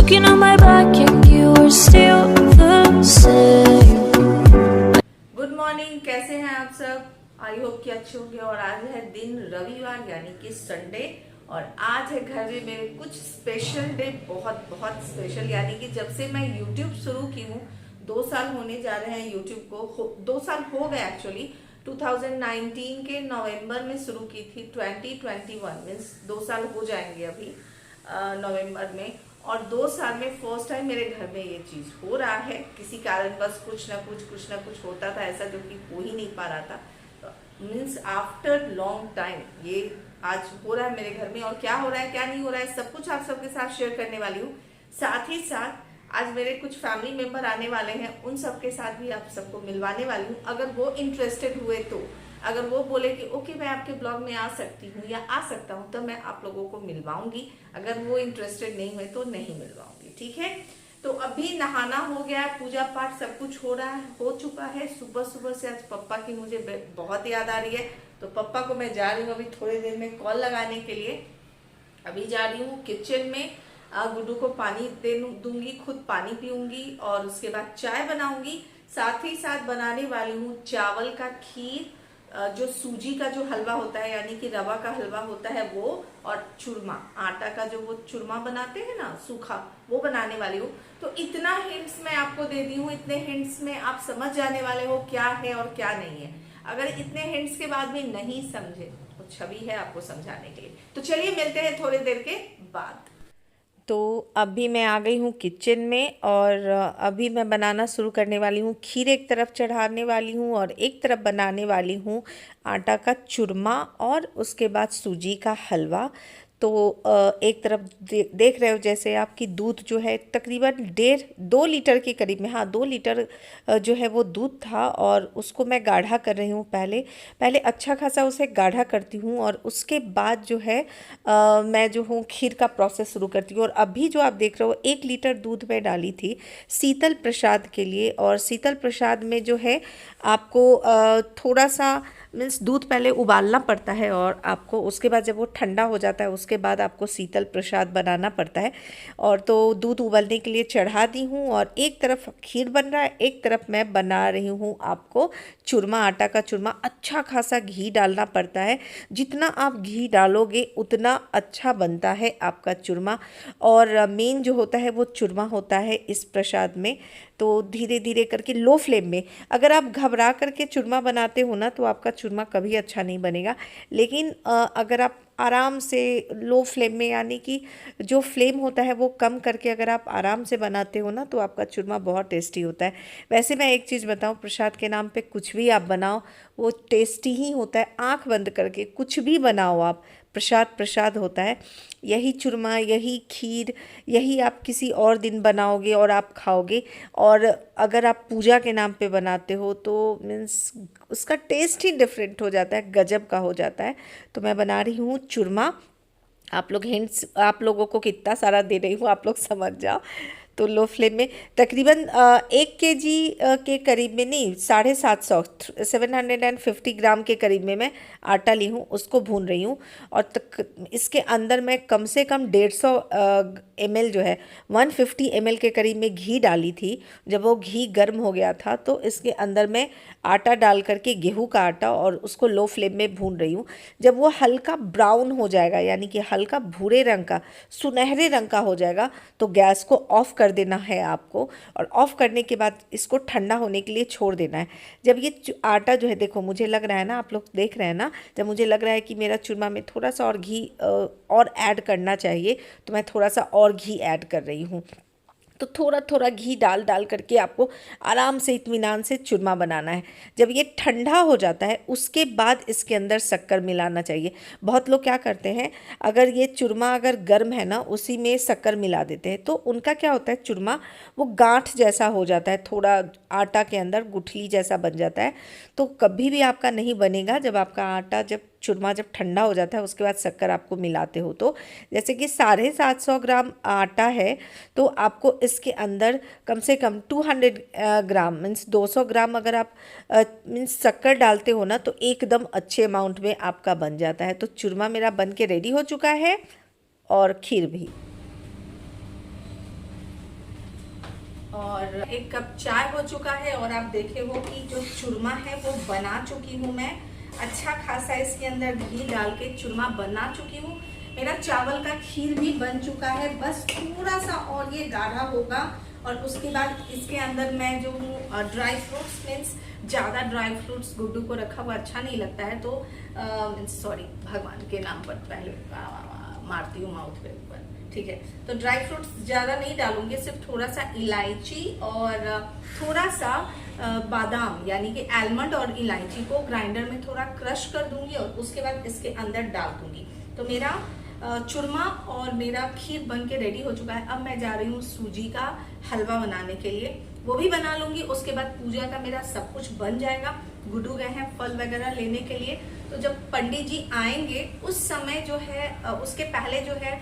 Talking on my back and you were still the same. Good morning, कैसे हैं आप सब? आई होप कि अच्छे होंगे। और आज है दिन रविवार यानी कि संडे, और आज है घर में मेरे कुछ स्पेशल डे, बहुत बहुत स्पेशल। यानी कि जब से मैं यूट्यूब शुरू की हूँ, 2 साल होने जा रहे हैं यूट्यूब को। 2 साल हो गए एक्चुअली। 2019 के नवंबर में शुरू की थी, 2021 मीन्स 2 साल हो जाएंगे अभी नवंबर में। और 2 साल में फर्स्ट टाइम मेरे घर में ये चीज़ हो रहा है। किसी कारण बस कुछ ना कुछ होता था ऐसा, जो कि हो ही नहीं पा रहा था। तो मीन्स आफ्टर लॉन्ग टाइम ये आज हो रहा है मेरे घर में। और क्या हो रहा है क्या नहीं हो रहा है सब कुछ आप सबके साथ शेयर करने वाली हूँ। साथ ही साथ आज मेरे कुछ फैमिली मेंबर आने वाले हैं, उन सबके साथ भी आप सबको मिलवाने वाली हूँ। अगर वो इंटरेस्टेड हुए तो, अगर वो बोले कि ओके मैं आपके ब्लॉग में आ सकती हूँ या आ सकता हूँ, तो मैं आप लोगों को मिलवाऊंगी। अगर वो इंटरेस्टेड नहीं हुए तो नहीं मिलवाऊंगी, ठीक है। तो अभी नहाना हो गया है, पूजा पाठ सब कुछ हो चुका है। सुबह सुबह से आज पप्पा की मुझे बहुत याद आ रही है, तो पप्पा को मैं जा रही हूँ अभी थोड़ी देर में कॉल लगाने के लिए। अभी जा रही हूँ किचन में, गुड्डू को पानी दे दूंगी, खुद पानी पीऊंगी और उसके बाद चाय बनाऊंगी। साथ ही साथ बनाने वाली हूँ चावल का खीर, जो सूजी का जो हलवा होता है यानी कि रवा का हलवा होता है वो, और चूरमा, आटा का जो वो चूरमा बनाते हैं ना सूखा, वो बनाने वाली हूँ। तो इतना हिंट्स मैं आपको दे दी हूँ, इतने हिंट्स में आप समझ जाने वाले हो क्या है और क्या नहीं है। अगर इतने हिंट्स के बाद भी नहीं समझे तो छवि है आपको समझाने के लिए। तो चलिए मिलते हैं थोड़ी देर के बाद। तो अभी मैं आ गई हूँ किचन में, और अभी मैं बनाना शुरू करने वाली हूँ। खीर एक तरफ चढ़ाने वाली हूँ और एक तरफ बनाने वाली हूँ आटा का चूरमा और उसके बाद सूजी का हलवा। तो एक तरफ देख रहे हो जैसे आपकी दूध जो है तकरीबन 1.5-2 लीटर के करीब में, हाँ 2 लीटर जो है वो दूध था, और उसको मैं गाढ़ा कर रही हूँ। पहले अच्छा खासा उसे गाढ़ा करती हूँ और उसके बाद जो है मैं जो हूँ खीर का प्रोसेस शुरू करती हूँ। और अभी जो आप देख रहे हो 1 लीटर दूध में डाली थी शीतल प्रसाद के लिए। और शीतल प्रसाद में जो है आपको थोड़ा सा मीन्स दूध पहले उबालना पड़ता है, और आपको उसके बाद जब वो ठंडा हो जाता है उसके बाद आपको शीतल प्रसाद बनाना पड़ता है। और तो दूध उबलने के लिए चढ़ा दी हूँ, और एक तरफ खीर बन रहा है, एक तरफ मैं बना रही हूँ आपको चूरमा, आटा का चूरमा। अच्छा खासा घी डालना पड़ता है, जितना आप घी डालोगे उतना अच्छा बनता है आपका चूरमा। और मेन जो होता है वो चूरमा होता है इस प्रसाद में। तो धीरे धीरे करके लो फ्लेम में, अगर आप घबरा करके चूरमा बनाते हो ना तो आपका चूरमा कभी अच्छा नहीं बनेगा। लेकिन अगर आप आराम से लो फ्लेम में, यानी कि जो फ्लेम होता है वो कम करके अगर आप आराम से बनाते हो ना तो आपका चूरमा बहुत टेस्टी होता है। वैसे मैं एक चीज़ बताऊं, प्रसाद के नाम पे कुछ भी आप बनाओ वो टेस्टी ही होता है। आंख बंद करके कुछ भी बनाओ आप, प्रसाद प्रसाद होता है। यही चूरमा, यही खीर, यही आप किसी और दिन बनाओगे और आप खाओगे। और अगर आप पूजा के नाम पे बनाते हो तो मीन्स उसका टेस्ट ही डिफरेंट हो जाता है, गजब का हो जाता है। तो मैं बना रही हूँ चूरमा। आप लोग हिंट्स आप लोगों को कितना सारा दे रही हूँ, आप लोग समझ जाओ। तो लो फ्लेम में तकरीबन 1 kg के करीब में, नहीं 750 750 ग्राम के करीब में मैं आटा ली हूँ, उसको भून रही हूँ। और इसके अंदर मैं कम से कम 150 ml जो है 150 ml के करीब में घी डाली थी। जब वो घी गर्म हो गया था तो इसके अंदर मैं आटा डाल करके, गेहूं का आटा, और उसको लो फ्लेम में भून रही हूँ। जब वो हल्का ब्राउन हो जाएगा, यानी कि हल्का भूरे रंग का, सुनहरे रंग का हो जाएगा, तो गैस को ऑफ कर देना है आपको। और ऑफ करने के बाद इसको ठंडा होने के लिए छोड़ देना है। जब ये आटा जो है, देखो मुझे लग रहा है ना, आप लोग देख रहे हैं ना, जब मुझे लग रहा है कि मेरा चूरमा में थोड़ा सा और घी और ऐड करना चाहिए, तो मैं थोड़ा सा और घी ऐड कर रही हूँ। तो थोड़ा थोड़ा घी डाल डाल करके आपको आराम से इत्मीनान से चूरमा बनाना है। जब ये ठंडा हो जाता है उसके बाद इसके अंदर शक्कर मिलाना चाहिए। बहुत लोग क्या करते हैं, अगर ये चूरमा अगर गर्म है ना उसी में शक्कर मिला देते हैं, तो उनका क्या होता है, चूरमा वो गांठ जैसा हो जाता है, थोड़ा आटा के अंदर गुठली जैसा बन जाता है। तो कभी भी आपका नहीं बनेगा जब आपका आटा, जब चूरमा जब ठंडा हो जाता है उसके बाद शक्कर आपको मिलाते हो। तो जैसे कि 750 ग्राम आटा है, तो आपको इसके अंदर कम से कम 200 ग्राम मीन्स 200 ग्राम अगर आप मीन्स शक्कर डालते हो ना, तो एकदम अच्छे अमाउंट में आपका बन जाता है। तो चूरमा मेरा बन के रेडी हो चुका है, और खीर भी। और 1 कप चाय हो चुका है और आप देखे हो कि जो चूरमा है वो बना चुकी हूँ मैं। अच्छा खासा इसके अंदर घी डाल के चूरमा बना चुकी हूँ। मेरा चावल का खीर भी बन चुका है, बस थोड़ा सा और ये गाढ़ा होगा। और उसके बाद इसके अंदर मैं जो हूँ ड्राई फ्रूट्स, मीन्स ज़्यादा ड्राई फ्रूट्स गुड्डू को रखा हुआ अच्छा नहीं लगता है, तो सॉरी भगवान के नाम पर पहले मारती हूँ माउथ पे ऊपर, ठीक है। तो ड्राई फ्रूट्स ज़्यादा नहीं डालूंगी, सिर्फ थोड़ा सा इलायची और थोड़ा सा बादाम यानी कि आलमंड और इलायची को ग्राइंडर में थोड़ा क्रश कर दूंगी और उसके बाद इसके अंदर डाल दूंगी। तो मेरा चूरमा और मेरा खीर बन के रेडी हो चुका है। अब मैं जा रही हूँ सूजी का हलवा बनाने के लिए, वो भी बना लूंगी। उसके बाद पूजा का मेरा सब कुछ बन जाएगा। गुड्डू गए हैं फल वगैरह लेने के लिए, तो जब पंडित जी आएंगे उस समय जो है उसके पहले जो है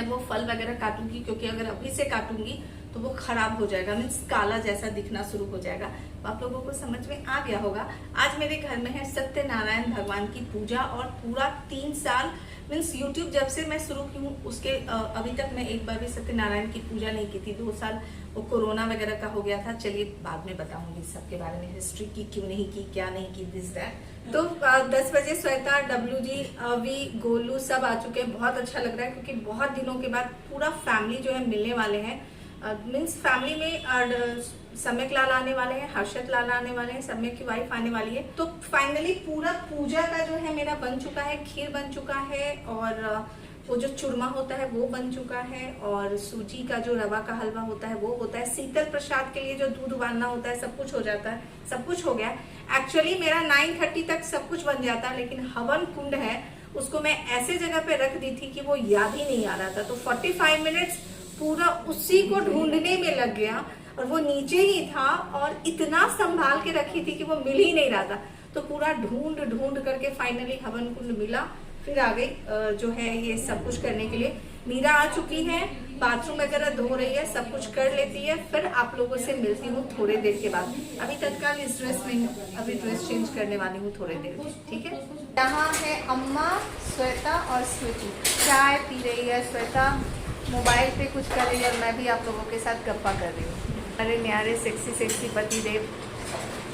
वो फल वगैरह काटूंगी, क्योंकि अगर अभी से काटूंगी तो वो खराब हो जाएगा, मीन्स काला जैसा दिखना शुरू हो जाएगा। तो आप लोगों को समझ में आ गया होगा। आज मेरे घर में है सत्यनारायण भगवान की पूजा और पूरा 3 साल मीन्स यूट्यूब जब से मैं शुरू की हूँ उसके अभी तक मैं एक बार भी सत्यनारायण की पूजा नहीं की थी। 2 साल वो कोरोना वगैरह का हो गया था। चलिए बाद में बताऊंगी सबके बारे में, हिस्ट्री की क्यों नहीं की, क्या नहीं की, दिस दैट। तो 10 बजे श्वेता, डब्ल्यू जी, अवी, गोलू सब आ चुके हैं। बहुत अच्छा लग रहा है क्योंकि बहुत दिनों के बाद पूरा फैमिली जो है मिलने वाले हैं। मीन्स फैमिली में सम्यक लाल आने वाले हैं, हर्षद लाल आने वाले हैं, सम्यक की वाइफ आने वाली है। तो फाइनली पूरा पूजा का जो है मेरा बन चुका है, खीर बन चुका है और वो जो चूरमा होता है वो बन चुका है और सूजी का जो रवा का हलवा होता है वो होता है। शीतल प्रसाद के लिए जो दूध उबालना होता है सब कुछ हो जाता है, सब कुछ हो गया। एक्चुअली मेरा 9:30 तक सब कुछ बन जाता है, लेकिन हवन कुंड है उसको मैं ऐसे जगह पे रख दी थी कि वो याद ही नहीं आ रहा था। तो 45 मिनट्स पूरा उसी को ढूंढने में लग गया और वो नीचे ही था और इतना संभाल के रखी थी कि वो मिल ही नहीं रहा था। तो पूरा ढूंढ ढूंढ करके फाइनली हवन कुंड मिला, फिर आ गई जो है ये सब कुछ करने के लिए। मीरा आ चुकी है, बाथरूम वगैरह धो रही है, सब कुछ कर लेती है। फिर आप लोगों से मिलती हूँ थोड़ी देर के बाद। अभी तत्काल इस ड्रेस में हूँ, अभी ड्रेस चेंज करने वाली हूँ थोड़ी देर में, ठीक है। यहाँ है अम्मा, श्वेता और स्मृति चाय पी रही है। श्वेता मोबाइल पे कुछ कर रही है और मैं भी आप लोगों के साथ गप्पा कर रही हूँ। अरे न्यारे सेक्सी पति देव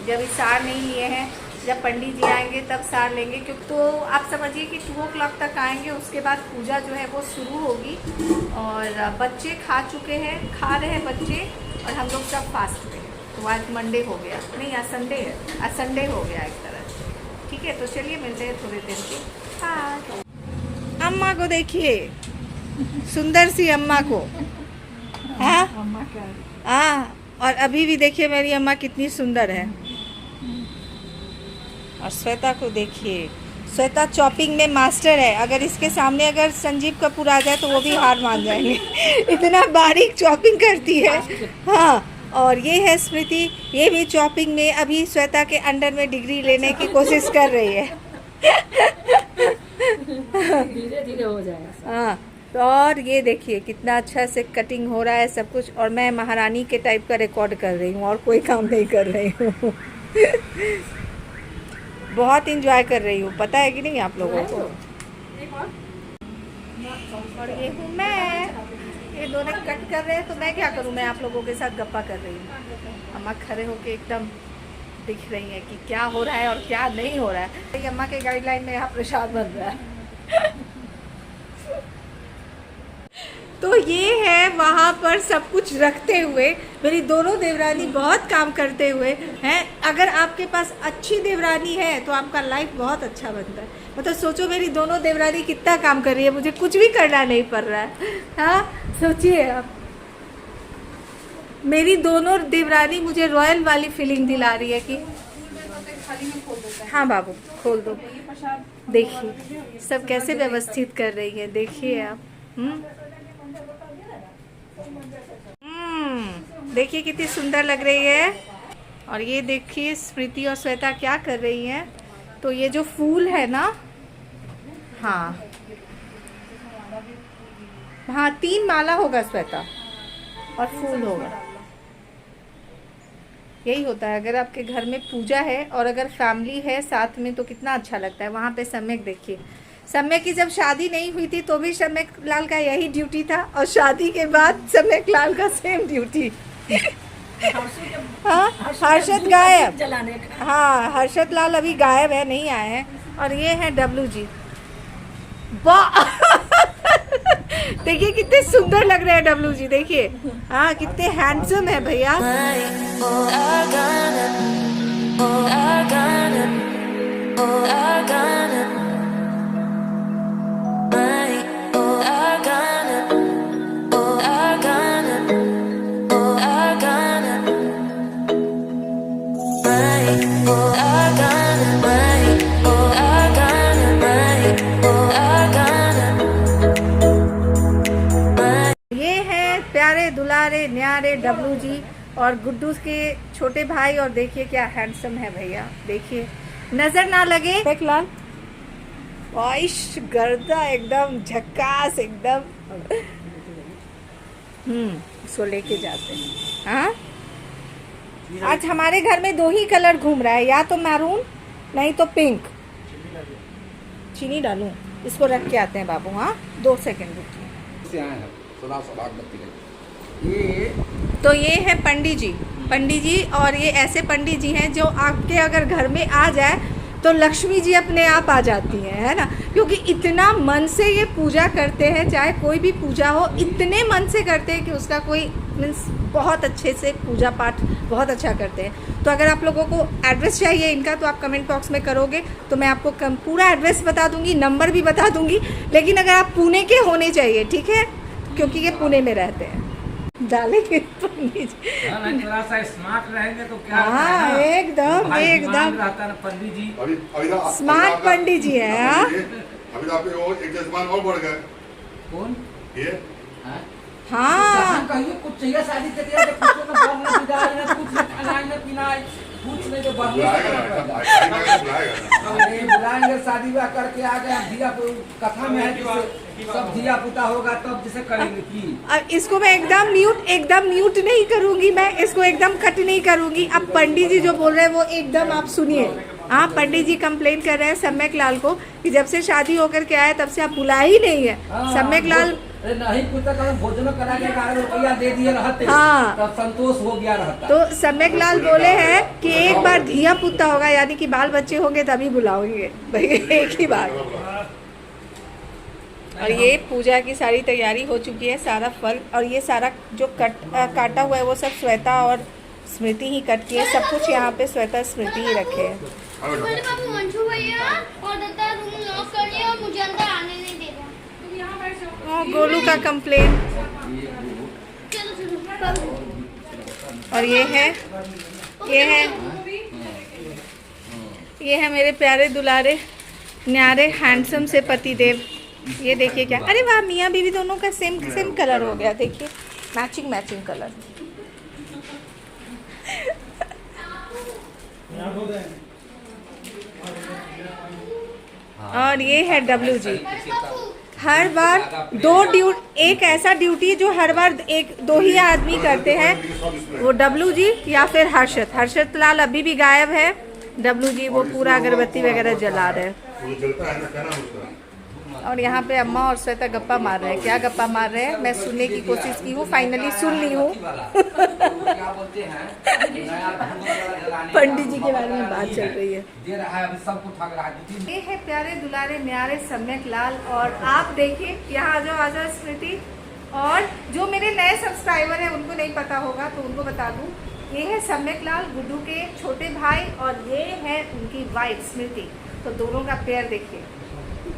जब इस सार नहीं लिए हैं, जब पंडित जी आएंगे तब सार लेंगे, क्योंकि तो आप समझिए कि 2 o'clock तक आएंगे। उसके बाद पूजा जो है वो शुरू होगी और बच्चे खा चुके हैं, खा रहे हैं बच्चे और हम लोग सब फास्ट पे हैं। तो आज मंडे हो गया, नहीं आज संडे है, आज संडे हो गया एक तरह से, ठीक है। तो चलिए मिलते हैं थोड़ी देर के बाद। अम्मा को देखिए, सुंदर सी अम्मा को, हाँ। और अभी भी देखिए मेरी अम्मा कितनी सुंदर है। और श्वेता को देखिए, श्वेता चॉपिंग में मास्टर है। अगर इसके सामने अगर संजीव कपूर आ जाए तो वो भी हार मान जाएंगे इतना बारीक चॉपिंग करती है, हाँ। और ये है स्मृति, ये भी चॉपिंग में अभी श्वेता के अंडर में डिग्री लेने की कोशिश कर रही है धीरे धीरे हो जाएगा, हाँ। तो और ये देखिए कितना अच्छा से कटिंग हो रहा है सब कुछ, और मैं महारानी के टाइप का रिकॉर्ड कर रही हूँ और कोई काम नहीं कर रही हूँ बहुत इंजॉय कर रही हूँ, पता है कि नहीं आप लोगों को। और ये हूँ मैं, ये दोनों कट कर रहे हैं तो मैं क्या करूँ, मैं आप लोगों के साथ गप्पा कर रही हूँ। अम्मा खड़े होके एकदम दिख रही है कि क्या हो रहा है और क्या नहीं हो रहा है। अम्मा के गाइडलाइन में यहाँ प्रसाद बन रहा है तो ये है वहाँ पर सब कुछ रखते हुए मेरी दोनों देवरानी बहुत काम करते हुए हैं। अगर आपके पास अच्छी देवरानी है तो आपका लाइफ बहुत अच्छा बनता है। मतलब सोचो मेरी दोनों देवरानी कितना काम कर रही है, मुझे कुछ भी करना नहीं पड़ रहा है, हाँ। सोचिए आप, मेरी दोनों देवरानी मुझे रॉयल वाली फीलिंग दिला रही है कि हाँ बाबू खोल दो। देखिए सब कैसे व्यवस्थित कर रही है, देखिए आप। देखिए कितनी सुंदर लग रही है। और ये देखिए स्मृति और श्वेता क्या कर रही हैं। तो ये जो फूल है ना, हाँ हाँ 3 माला होगा श्वेता और फूल होगा। यही होता है अगर आपके घर में पूजा है और अगर फैमिली है साथ में तो कितना अच्छा लगता है। वहाँ पे सम्यक देखिए, सम्यक की जब शादी नहीं हुई थी तो भी सम्यक लाल का यही ड्यूटी था, और शादी के बाद सम्यक लाल का सेम ड्यूटी। हाँ, हर्षद गायब। जलाने का। हाँ, हर्षद लाल अभी गायब है, नहीं आए हैं। और ये है डब्लू जी। देखिए कितने सुंदर लग रहे हैं डब्लू जी, देखिए। हाँ, कितने हैंडसम है भैया। प्यारे दुलारे न्यारे डब्लू जी और गुड्डू के छोटे भाई, और देखिए क्या हैंडसम है भैया, देखिए नजर ना लगे। लाल वाइश गर्दा एकदम झक्कास एकदम। इसको लेके जाते हैं। हाँ, आज हमारे घर में दो ही कलर घूम रहा है, या तो मैरून नहीं तो पिंक। चीनी डालूं, इसको रख के आते हैं बाबू। हाँ, 2 सेकंड रुकिए। तो ये है पंडित जी, और ये ऐसे पंडित जी हैं जो आपके अगर घर में आ जाए तो लक्ष्मी जी अपने आप आ जाती हैं, है ना, क्योंकि इतना मन से ये पूजा करते हैं, चाहे कोई भी पूजा हो, इतने मन से करते हैं कि उसका कोई मीन्स बहुत अच्छे से पूजा पाठ बहुत अच्छा करते हैं। तो अगर आप लोगों को एड्रेस चाहिए इनका तो आप कमेंट बॉक्स में करोगे तो मैं आपको पूरा एड्रेस बता दूंगी, नंबर भी बता दूंगी। लेकिन अगर आप पुणे के होने चाहिए, ठीक है, क्योंकि ये पुणे में रहते हैं। डालेंगे पंडित जी। थोड़ा सा स्मार्ट रहेंगे तो क्या। हाँ, एकदम रहता ना पंडित जी। स्मार्ट पंडित जी है। हाँ, अभी तो आपके वो एक जजमान और बढ़ गए। कौन ये हाँ, कहिए कुछ चाहिए शादी के लिए, कुछ ना बोलना बिगाड़ ना, कुछ ना खाना ना पीना, कुछ नहीं, जो बुलाएगा ना, बुलाएगा। बुलाएंगे, शादी ब्याह करके आ गए, धिया कथा में है कि सब धिया पुता होगा तब जिसे करेंगे की। अब इसको मैं एकदम म्यूट नहीं करूंगी, मैं इसको एकदम कट नहीं करूंगी। अब पंडित जी जो बोल रहे हैं वो एकदम आप सुनिए। हाँ, पंडित जी कंप्लेन कर रहे हैं सम्यक लाल को कि जब से शादी होकर के आए तब से आप बुलाया ही नहीं है। सम्यक लाल नहीं पूछता, भोजन करा के 11 रुपया दे दिए रहते, हाँ, तब संतोष हो गया रहता। तो सम्यक लाल बोले हैं कि एक बार धिया पुता होगा, यानी कि बाल बच्चे होंगे तभी बुलाओगे भाई, एक ही बार। और ये पूजा की सारी तैयारी हो चुकी है, सारा फल और ये सारा जो काटा हुआ है वो सब श्वेता और स्मृति ही कट की है। सब कुछ यहाँ पे श्वेता स्मृति ही रखे हैं। बाबू मंशू भैया और दत्ता रूम लॉक कर लिया और मुझे अंदर आने नहीं दे रहा। तुम यहाँ बैठो। गोलू का कंप्लेन। और ये है मेरे प्यारे दुलारे न्यारे हैंडसम से पतिदेव। ये देखिए क्या, अरे वाह, मियाँ बीवी दोनों का सेम कलर हो गया, देखिए मैचिंग कलर। और ये है डब्लू जी। हर बार एक ऐसा ड्यूटी जो हर बार दो ही आदमी करते हैं, वो डब्लू जी या फिर हर्षद लाल अभी भी गायब है। डब्लू जी वो पूरा अगरबत्ती वगैरह जला रहे हैं। और यहाँ पे अम्मा और श्वेता गप्पा मार रहे हैं। क्या गप्पा मार रहे हैं मैं सुनने की कोशिश की हूँ, फाइनली सुन ली हूँ। पंडित जी के बारे में बात चल रही है। ये है प्यारे दुलारे न्यारे सम्यक लाल। और आप देखिए यहाँ जो आजा स्मृति, और जो मेरे नए सब्सक्राइबर हैं उनको नहीं पता होगा तो उनको बता दूँ, ये है सम्यक लाल गुड्डू के छोटे भाई और ये है उनकी वाइफ स्मृति। तो दोनों का पेयर देखिए,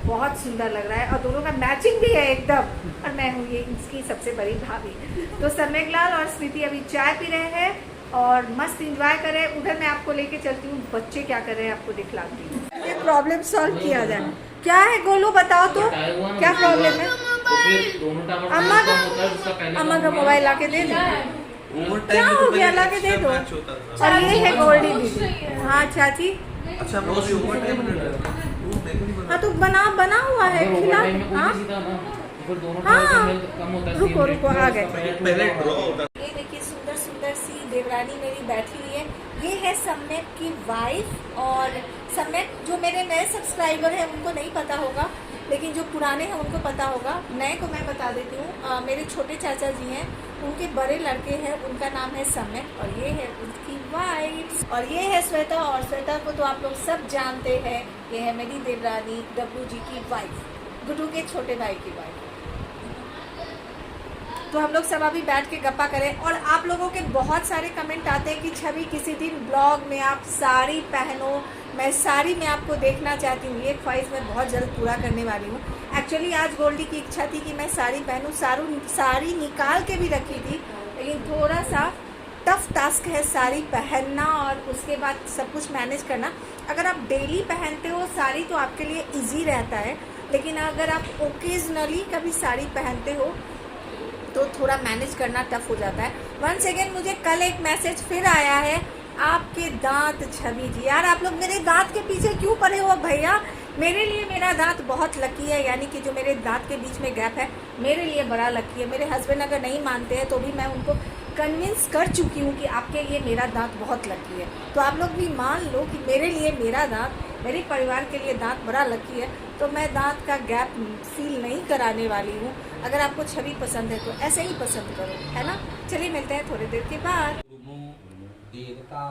बहुत सुंदर लग रहा है और दोनों का मैचिंग भी है एकदम। और मैं हूँ ये इसकी सबसे बड़ी भाभी। तो सम्यक लाल और स्मृति अभी चाय पी रहे हैं और मस्त एंजॉय कर रहे हैं। उधर मैं आपको लेके चलती हूँ, बच्चे क्या कर रहे हैं आपको दिखलाती हूँ। ये प्रॉब्लम सॉल्व किया जाए। क्या है गोलू, बताओ तो क्या प्रॉब्लम है। अम्मा का मोबाइल ला के दे दो। क्या हो गया, ला के दे दो। और ये है गोल्डी दीदी। हाँ चाची, हाँ तो बना हुआ है खिला। हाँ रुको आ गए। ये देखिए सुंदर सी देवरानी मेरी बैठी हुई है। ये है सम्यक की वाइफ। और सम्यक जो मेरे नए सब्सक्राइबर हैं उनको नहीं पता होगा, लेकिन जो पुराने हैं उनको पता होगा, नए को मैं बता देती हूँ। मेरे छोटे चाचा जी हैं, उनके बड़े लड़के हैं, उनका नाम है समय, और ये है उसकी वाइफ, और ये है श्वेता। और श्वेता को तो आप लोग सब जानते हैं, ये है मेरी देवरानी डब्लू जी की वाइफ, गुड्डू के छोटे भाई की वाइफ। तो हम लोग सब अभी बैठ के गप्पा करें। और आप लोगों के बहुत सारे कमेंट आते हैं कि छवि किसी दिन ब्लॉग में आप साड़ी पहनो, मैं साड़ी में आपको देखना चाहती हूँ। ये ख्वाहिश मैं बहुत जल्द पूरा करने वाली हूँ। एक्चुअली आज गोल्डी की इच्छा थी कि मैं साड़ी पहनूँ, साड़ी निकाल के भी रखी थी, लेकिन थोड़ा सा टफ टास्क है साड़ी पहनना और उसके बाद सब कुछ मैनेज करना। अगर आप डेली पहनते हो साड़ी तो आपके लिए ईजी रहता है, लेकिन अगर आप ओकेजनली कभी साड़ी पहनते हो तो थोड़ा मैनेज करना टफ हो जाता है। वंस अगेन मुझे कल एक मैसेज फिर आया है, आपके दांत छवि जी। यार आप लोग मेरे दांत के पीछे क्यों पड़े हो भैया? मेरे लिए मेरा दांत बहुत लकी है, यानी कि जो मेरे दांत के बीच में गैप है मेरे लिए बड़ा लकी है। मेरे हस्बैंड अगर नहीं मानते हैं तो भी मैं उनको कन्विंस कर चुकी हूँ कि आपके लिए मेरा दांत बहुत लकी है। तो आप लोग भी मान लो कि मेरे लिए मेरा दांत, मेरे परिवार के लिए दांत बड़ा लकी है, तो मैं दांत का गैप फील नहीं कराने वाली हूँ। अगर आपको छवि पसंद है तो ऐसे ही पसंद करो, है ना। चलिए मिलते हैं थोड़ी देर के बाद। देवता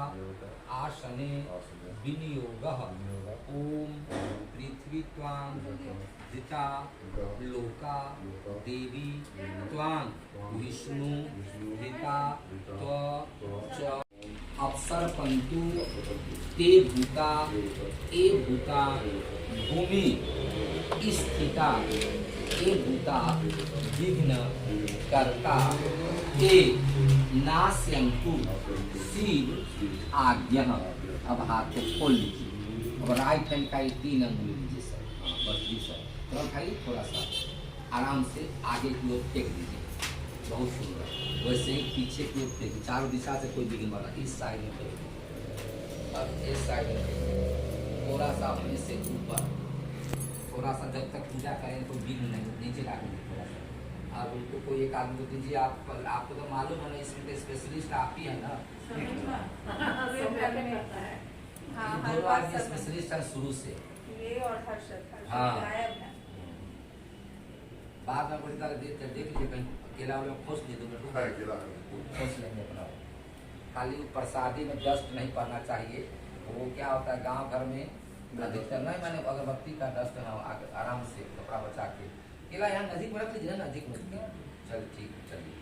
आसने विनियोगः ओम पृथ्वी त्वां दिता लोका देवी त्वां विष्णु दिता त्व अप्सरपन्तु ते भूता ए भूता भूमि स्थिता ए भूता विघ्न कर्ता ते नास्यन्तु शिव आज्ञा। अब हाथ को खोल लीजिए। अब राइट हैंड का 3 अंगुली लीजिए सर, बस जी सर। तो खाली थोड़ा सा आराम से आगे की ओर फेंक दीजिए, बहुत सुंदर। वैसे ही पीछे की ओर फेंक, चारों दिशा से कोई विघ्न बना, इस साइड में फेंक, अब इस साइड में फेंक, थोड़ा सा अपने से ऊपर, थोड़ा सा। जब तक पूजा करें तो विघ्न नहीं, नीचे डालेंगे थोड़ा सा। आप उनको कोई एक आदमी को दीजिए। आपको तो मालूम है ना, इसमें तो स्पेशलिस्ट आप ही है ना। दोनों आदमी स्पेशलिस्ट है शुरू से। हाँ, बाद में बड़ी तरह देख लीजिए, कहीं अकेला वाला खोस लीजिए, खोस लेंगे अपना। खाली प्रसादी में डस्ट नहीं पड़ना चाहिए। वो क्या होता है गांव घर में अधिकतर नहीं, मैंने अगरबत्ती का डस्ट है, आराम से कपड़ा बचा के केला यहाँ नजीक में रख लीजिए ना, नजीक में। चल ठीक, चलिए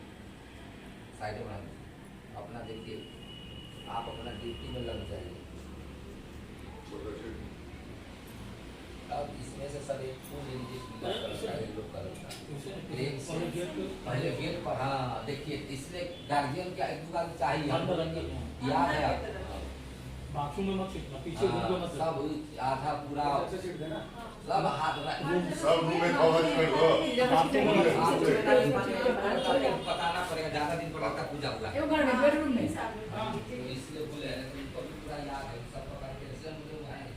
साइड में अपना देखिए, आप अपना ड्यूटी में लग जाइए। अब इसमें से सब एक फूल ले लीजिए, पहले गेट पर। हाँ देखिए, इसलिए गार्जियन क्या एक बार चाहिए, याद है आप बाथरूम में मत सीखना, पीछे रूम में मत। सब आधा पूरा सब हाथ सब रूम में कवर कर दो। पकाना पड़ेगा, ज्यादा दिन पर लगता पूजा हुआ है। बेडरूम में इसलिए बोले पूरा याद है, सब पका के इसलिए मुझे आए।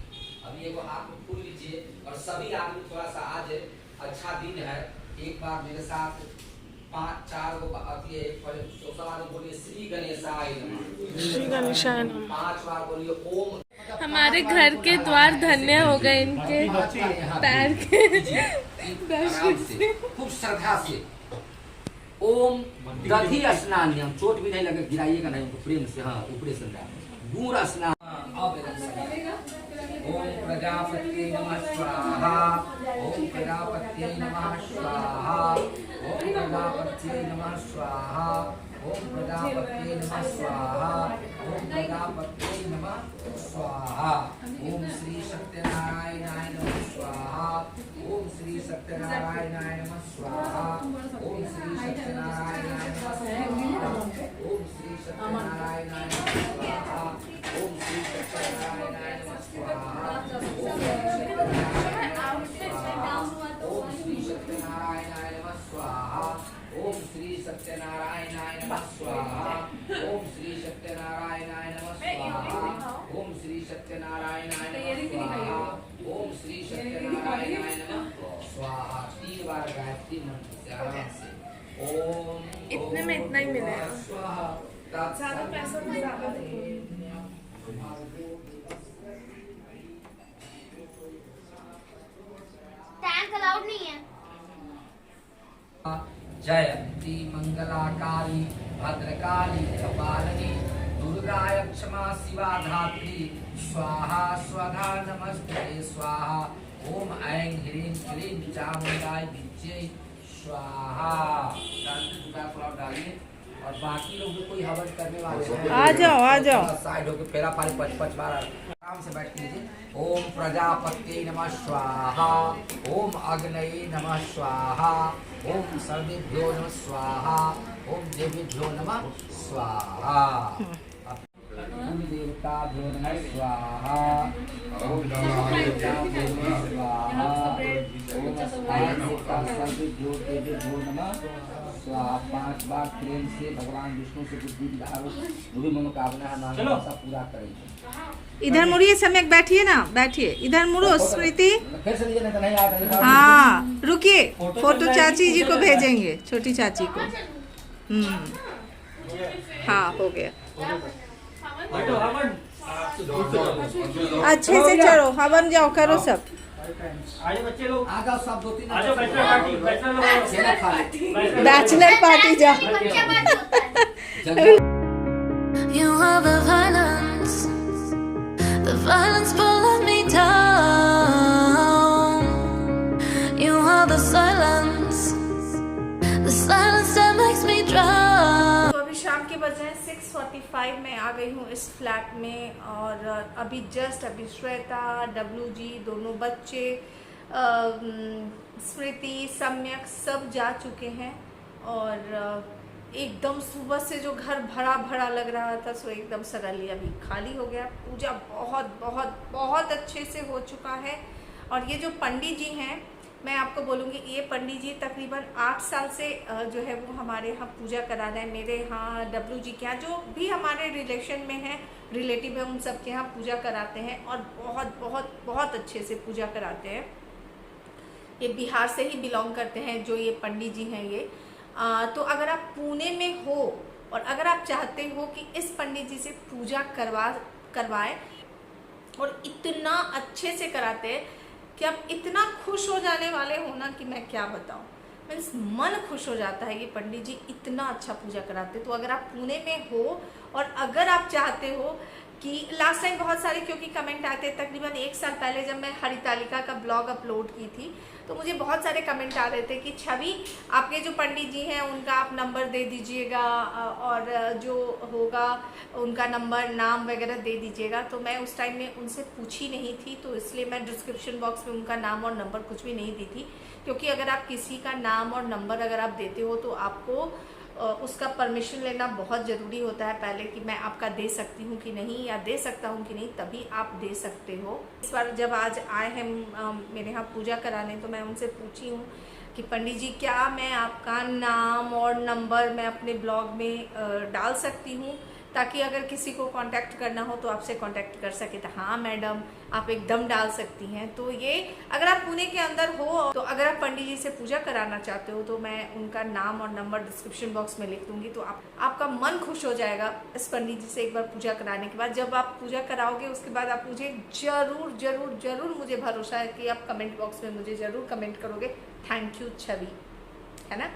अभी एगो हाथ में फूल लीजिए और सभी आदमी थोड़ा सा आज अच्छा दिन है, एक बार मेरे साथ 5-4 गो आती है। सब आदमी बोलिए श्री गणेशाय नमः, श्री गणेशाय नमः। 5 बार बोलिए ओम। हमारे घर के द्वार धन्य हो गए इनके पैर के दर्शन से। खूब श्रद्धा से ओम दधि स्नान, चोट भी नहीं लगे, गिराइएगा नहीं उनको, प्रेम से। हाँ ऊपरी से गुड़ स्नान। ओम प्रजापति नमः स्वाहा, ओम प्रजापति नमः स्वाहा, ओम प्रजापति नमः स्वाहा, ओम प्रजापति नमः स्वाहा, ओम प्रजापति नमः स्वाहा, ओम श्री सत्यनारायणाय नमः स्वाहा, ओम श्री सत्यनारायणाय नमः स्वाहा, ओम श्री सत्यनारायणाय नमः स्वाहा, ओम श्री सत्यनारायणाय नमः स्वाहा, ओम श्री सत्यनारायणाय नमः स्वाहा, ओम श्री सत्यनारायणाय नमः स्वाहा, ओम श्री सत्यनारायणाय नमः स्वाहा, ओम श्री सत्यनारायणाय नमः स्वाहा, ओम श्री सत्यनारायणाय नमः स्वाहा, ओम श्री सत्यनारायणाय नमः स्वाहा। 3 बार गायत्री मंत्र से आराम से ओम। इतने में इतना ही मिलेगा, ज्यादा पैसा टैग अलाउड नहीं है। जयंती मंगला काली भद्रकाली कपालिनी दुर्गाय क्षमा शिवा धात्री स्वाहा स्वधा नमस्ते स्वाहा ओम ऐं ह्रीं क्लीं चामुंडाय विद्यै स्वाहा। थोड़ा डालिए और बाकी लोग भी कोई हवन करने वाले हैं आ जाओ साइड होकर फेरा पारी 5 बार आराम से बैठ लीजिए। ओम प्रजापत्यै नमः स्वाहा ओम अग्नये नमः स्वाहा ओम सर्वेभ्यो नमः स्वाहा ओम देवेभ्यो नमः स्वाहा। ओम देवताभ्यो नमः स्वाहा ओम देवताभ्यो नमः स्वाहा ओम सर्वेभ्यो देवेभ्यो नमः स्वाहा। 5 बार प्रेम से भगवान विष्णु से बुद्धि विधारो जो भी मनोकामना है मांगना सब पूरा करेंगे। इधर मुड़िए, सम्यक बैठिए ना, बैठिए इधर मुड़ो स्मृति। फिर से लीजिए नहीं तो नहीं आता। हाँ रुकिए, फोटो चाची जी को भेजेंगे, छोटी चाची को। हाँ हो गया, अच्छे से चढ़ो, हवन जाओ करो सब। आज बच्चे लोग आ जाओ सब 2-3 आ जाओ, बैचलर पार्टी बैचलर पार्टी जाओ। बच्चा बात होता है। You are the violence pulling me down. You are the silence that makes me drown. तो अभी शाम के बजे हैं 6:45 में आ गई हूँ इस फ्लैट में, और अभी श्वेता, डब्लू जी, दोनों बच्चे, स्मृति, सम्यक सब जा चुके हैं। और एकदम सुबह से जो घर भरा भरा लग रहा था सो एकदम सडनली अभी खाली हो गया। पूजा बहुत बहुत बहुत अच्छे से हो चुका है। और ये जो पंडित जी हैं, मैं आपको बोलूँगी, ये पंडित जी तकरीबन 8 साल से जो है वो हमारे यहाँ पूजा करा रहे हैं। मेरे यहाँ, डब्लू जी के यहाँ, जो भी हमारे रिलेशन में हैं, रिलेटिव है, उन सब के यहाँ पूजा कराते हैं और बहुत बहुत बहुत अच्छे से पूजा कराते हैं। ये बिहार से ही बिलोंग करते हैं जो ये पंडित जी हैं ये। तो अगर आप पुणे में हो और अगर आप चाहते हो कि इस पंडित जी से पूजा करवाएं, और इतना अच्छे से कराते हैं कि आप इतना खुश हो जाने वाले हो ना कि मैं क्या बताऊं। मीन्स मन खुश हो जाता है। ये पंडित जी इतना अच्छा पूजा कराते। तो अगर आप पुणे में हो और अगर आप चाहते हो कि लास्ट टाइम बहुत सारे क्योंकि कमेंट आते, तकरीबन 1 साल पहले जब मैं हरितालिका का ब्लॉग अपलोड की थी तो मुझे बहुत सारे कमेंट आ रहे थे कि छवि आपके जो पंडित जी हैं उनका आप नंबर दे दीजिएगा और जो होगा उनका नंबर, नाम वगैरह दे दीजिएगा। तो मैं उस टाइम में उनसे पूछी नहीं थी, तो इसलिए मैं डिस्क्रिप्शन बॉक्स में उनका नाम और नंबर कुछ भी नहीं दी थी। क्योंकि अगर आप किसी का नाम और नंबर अगर आप देते हो तो आपको उसका परमिशन लेना बहुत ज़रूरी होता है पहले, कि मैं आपका दे सकती हूँ कि नहीं या दे सकता हूँ कि नहीं, तभी आप दे सकते हो। इस बार जब आज आए हैं मेरे यहाँ पूजा कराने तो मैं उनसे पूछी हूँ कि पंडित जी क्या मैं आपका नाम और नंबर मैं अपने ब्लॉग में डाल सकती हूँ, ताकि अगर किसी को कांटेक्ट करना हो तो आपसे कांटेक्ट कर सके। तो हाँ मैडम आप एकदम डाल सकती हैं। तो ये अगर आप पुणे के अंदर हो तो अगर आप पंडित जी से पूजा कराना चाहते हो तो मैं उनका नाम और नंबर डिस्क्रिप्शन बॉक्स में लिख दूंगी। तो आपका मन खुश हो जाएगा इस पंडित जी से एक बार पूजा कराने के बाद। जब आप पूजा कराओगे उसके बाद आप मुझे ज़रूर ज़रूर ज़रूर, मुझे भरोसा है कि आप कमेंट बॉक्स में मुझे ज़रूर कमेंट करोगे थैंक यू छवि, है ना।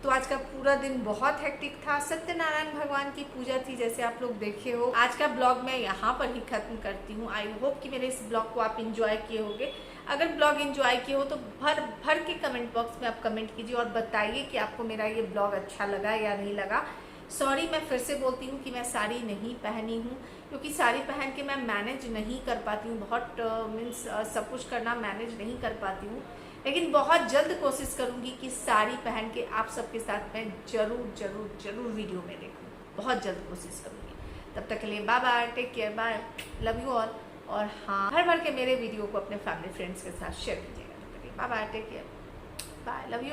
तो आज का पूरा दिन बहुत हेक्टिक था। सत्यनारायण भगवान की पूजा थी जैसे आप लोग देखे हो। आज का ब्लॉग मैं यहाँ पर ही खत्म करती हूँ। आई होप कि मेरे इस ब्लॉग को आप इंजॉय किए होंगे। अगर ब्लॉग इंजॉय किए हो तो भर के कमेंट बॉक्स में आप कमेंट कीजिए और बताइए कि आपको मेरा ये ब्लॉग अच्छा लगा या नहीं लगा। सॉरी मैं फिर से बोलती हूँ कि मैं साड़ी नहीं पहनी हूँ, क्योंकि साड़ी पहन के मैं मैनेज नहीं कर पाती हूँ। बहुत मीन्स सब कुछ करना मैनेज नहीं कर पाती हूँ, लेकिन बहुत जल्द कोशिश करूंगी कि साड़ी पहन के आप सबके साथ मैं जरूर जरूर जरूर वीडियो में देखूं। बहुत जल्द कोशिश करूंगी। तब तक के लिए bye bye, take care, bye, love you all. और हाँ, भर के मेरे वीडियो को अपने फैमिली फ्रेंड्स के साथ शेयर कीजिएगा। तब तक के लिए bye bye, take care, bye, love you all.